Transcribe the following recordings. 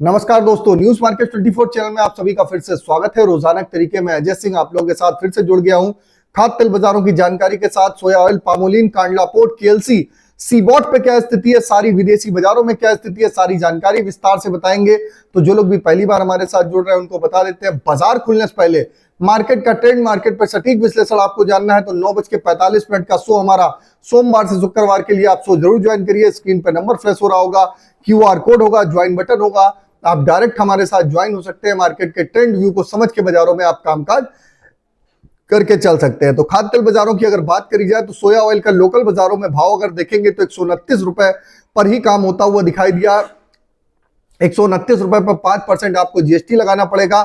नमस्कार दोस्तों, news market 24 channel में आप सभी का फिर से स्वागत है। रोजाना के तरीके में अजय सिंह आप लोगों के साथ फिर से जुड़ गया हूं खाद्य तेल बाजारों की जानकारी के साथ। Soya oil, palmolein, Kandla port, KLC, CBOT पे क्या स्थिति है, सारी विदेशी बाजारों में क्या स्थिति है, सारी जानकारी विस्तार से बताएंगे। तो जो लोग भी पहली बार हमारे साथ जुड़ रहे हैं उनको बता देते हैं, बाजार खुलने से पहले मार्केट का ट्रेंड, मार्केट पर सटीक विश्लेषण आपको जानना है तो 9:45 का शो हमारा सोमवार से शुक्रवार के लिए आप शो जरूर ज्वाइन करिए। स्क्रीन पर नंबर फ्लैश हो रहा होगा, क्यूआर कोड होगा, ज्वाइन बटन होगा, आप डायरेक्ट हमारे साथ ज्वाइन हो सकते हैं। मार्केट के ट्रेंड व्यू को समझ के बाजारों में आप कामकाज करके चल सकते हैं। तो खाद्य तेल बाजारों की अगर बात करी जाए तो सोया ऑयल का लोकल बाजारों में भाव अगर देखेंगे तो 129 रुपए पर ही काम होता हुआ दिखाई दिया। 129 रुपए पर 5% आपको जीएसटी लगाना पड़ेगा।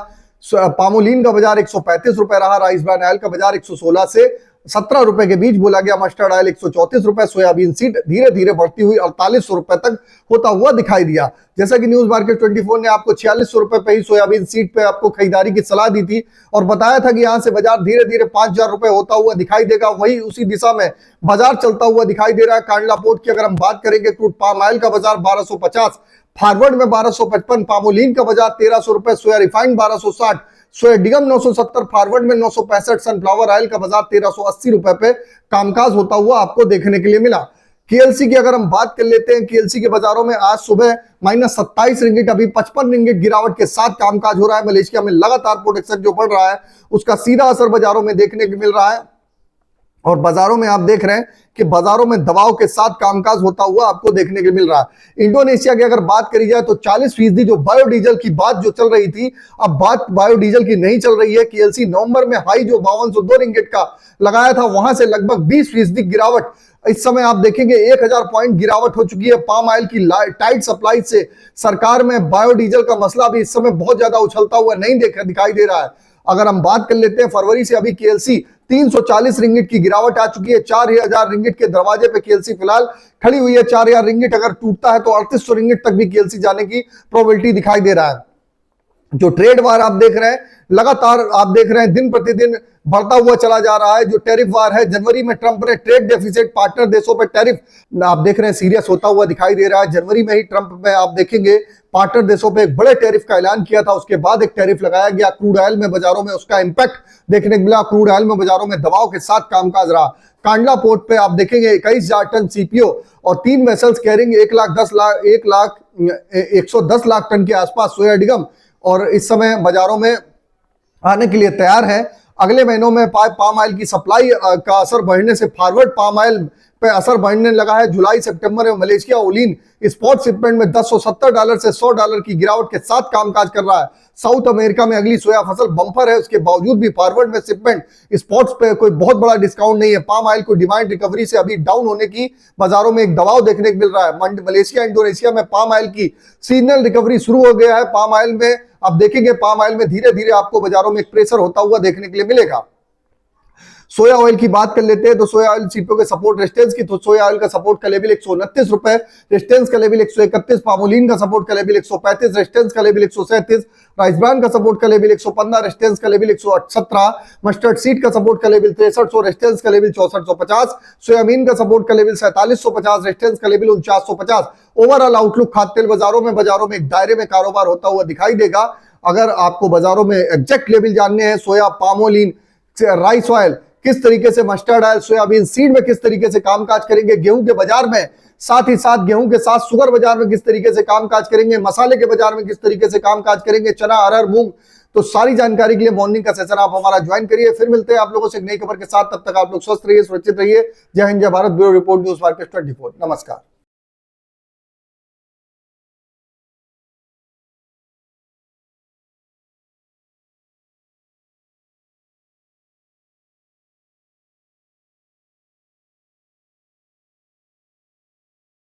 पामोलिन का बाजार 135 रुपए रहा। राइस ब्रान ऑयल का बाजार 116 से 17 रुपए के बीच बोला गया। मस्टर्ड ऑयल 134 रुपए। सोयाबीन सीड धीरे धीरे बढ़ती हुई 4800 रुपए तक होता हुआ दिखाई दिया। जैसा कि न्यूज मार्केट 24 ने आपको 4600 रुपए पे ही सोयाबीन सीड पे आपको खरीदारी की सलाह दी थी और बताया था कि यहां से बाजार धीरे धीरे 5000 रुपए होता हुआ दिखाई देगा। वही उसी दिशा में बाजार चलता हुआ दिखाई दे रहा है। कांडला पोर्ट की अगर हम बात करेंगे, क्रूड पाम ऑयल का बाजार 1250, फॉरवर्ड में 1255, पामोलिन का बाजार 1300 रुपए, सोया रिफाइंड 1260, सोया डिगम 970, फॉरवर्ड में 965, सनफ्लावर ऑयल का बाजार 1380 रुपए पे कामकाज होता हुआ आपको देखने के लिए मिला। केएलसी की अगर हम बात कर लेते हैं, केएलसी के बाजारों में आज सुबह -27 रिंगिट, अभी 55 रिंगिट गिरावट के साथ कामकाज हो रहा है। मलेशिया में लगातार प्रोडक्शन जो बढ़ रहा है उसका सीधा असर बाजारों में देखने को मिल रहा है और बाजारों में आप देख रहे हैं कि बाजारों में दबाव के साथ कामकाज होता हुआ आपको देखने को मिल रहा है। इंडोनेशिया की अगर बात करी जाए तो 40% जो बायोडीजल की बात जो चल रही थी, अब बात बायोडीजल की नहीं चल रही है। केएलसी नवंबर में हाई जो 5202 रिंगिट का लगाया था वहां से लगभग 20% गिरावट इस समय आप देखेंगे 1000 पॉइंट गिरावट हो चुकी है। पाम ऑयल की टाइट सप्लाई से सरकार में बायोडीजल का मसला भी इस समय बहुत ज्यादा उछलता हुआ नहीं दिखाई दे रहा है। अगर हम बात कर लेते हैं फरवरी से अभी केएलसी 340 रिंगिट की गिरावट आ चुकी है। 4000 रिंगिट के दरवाजे पे केएलसी फिलहाल खड़ी हुई है। 4000 रिंगिट अगर टूटता है तो 3800 रिंगिट तक भी केएलसी जाने की प्रोबेबिलिटी दिखाई दे रहा है। जो ट्रेड वार आप देख रहे हैं, लगातार आप देख रहे हैं दिन प्रतिदिन बढ़ता हुआ चला जा रहा है। जो टैरिफ वार है, जनवरी में ट्रंप ने ट्रेड डेफिसिट पार्टनर देशों पर टैरिफ आप देख रहे हैं सीरियस होता हुआ दिखाई दे रहा है। जनवरी में ही ट्रंप में आप देखेंगे पार्टनर देशों पे एक बड़े टैरिफ का ऐलान किया था, उसके बाद एक टैरिफ लगाया गया। क्रूड ऑयल में बाजारों में उसका इंपैक्ट देखने को मिला। क्रूड ऑयल में बाजारों में दबाव के साथ कामकाज रहा। कांडला पोर्ट पे आप देखेंगे 21,000 टन सीपीओ और 3 वेसल्स कैरिंग 110 लाख टन के आसपास सोया डिगम और इस समय बाजारों में आने के लिए तैयार है। अगले महीनों में पाम ऑयल की सप्लाई का असर बढ़ने से फॉरवर्ड पाम ऑयल पे असर बढ़ने लगा है। जुलाई सितंबर में मलेशिया ओलिन स्पॉट शिपमेंट में $1070 से $100 की गिरावट के साथ कामकाज कर रहा है। साउथ अमेरिका में अगली सोया फसल बम्पर है, उसके बावजूद भी फॉरवर्ड में शिपमेंट स्पॉट्स पे कोई बहुत बड़ा डिस्काउंट नहीं है। पाम ऑयल को डिमांड रिकवरी से अभी डाउन होने की बाजारों में एक दबाव देखने को मिल रहा है। मलेशिया, इंडोनेशिया में पाम ऑयल की सीजनल रिकवरी शुरू हो गया है। पाम ऑयल में आप देखेंगे, पाम ऑयल में धीरे धीरे आपको बाजारों में एक प्रेशर होता हुआ देखने के लिए मिलेगा। सोया ऑयल की बात कर लेते हैं तो सोया ऑयल सीपीओ के सपोर्ट रेजिस्टेंस की, तो सोया ऑयल का सपोर्ट का लेवल 129 रुपए, रेजिस्टेंस का लेवल 131, पामोलिन का सपोर्ट का लेवल 135, रेजिस्टेंस का लेवल 137, राइस ब्रान का सपोर्ट का लेवल 115, रेजिस्टेंस का लेवल 117, मस्टर्ड सीड का सपोर्ट का लेवल 6300, रेजिस्टेंस का लेवल 6450, सोयाबीन का सपोर्ट का लेवल 4750, रेजिस्टेंस का लेवल 4950। ओवरऑल आउटलुक खाद्य तेल बाजारों में एक दायरे में कारोबार होता हुआ दिखाई देगा। अगर आपको बाजारों में एग्जैक्ट लेवल जानने हैं, सोया, पामोलिन, राइस ऑयल किस तरीके से, मस्टर्ड ऑयल, सोयाबीन सीड में किस तरीके से कामकाज करेंगे, गेहूं के बाजार में, साथ ही साथ गेहूं के साथ शुगर बाजार में किस तरीके से कामकाज करेंगे, मसाले के बाजार में किस तरीके से कामकाज करेंगे, चना, अरहर, मूंग, तो सारी जानकारी के लिए मॉर्निंग का सेशन आप हमारा ज्वाइन करिए। फिर मिलते हैं आप लोगों से एक नई खबर के साथ। तब तक आप लोग स्वस्थ रहिए, सुरक्षित रहिए। जय हिंद, जय Bharat. Bureau report, news market 24। नमस्कार।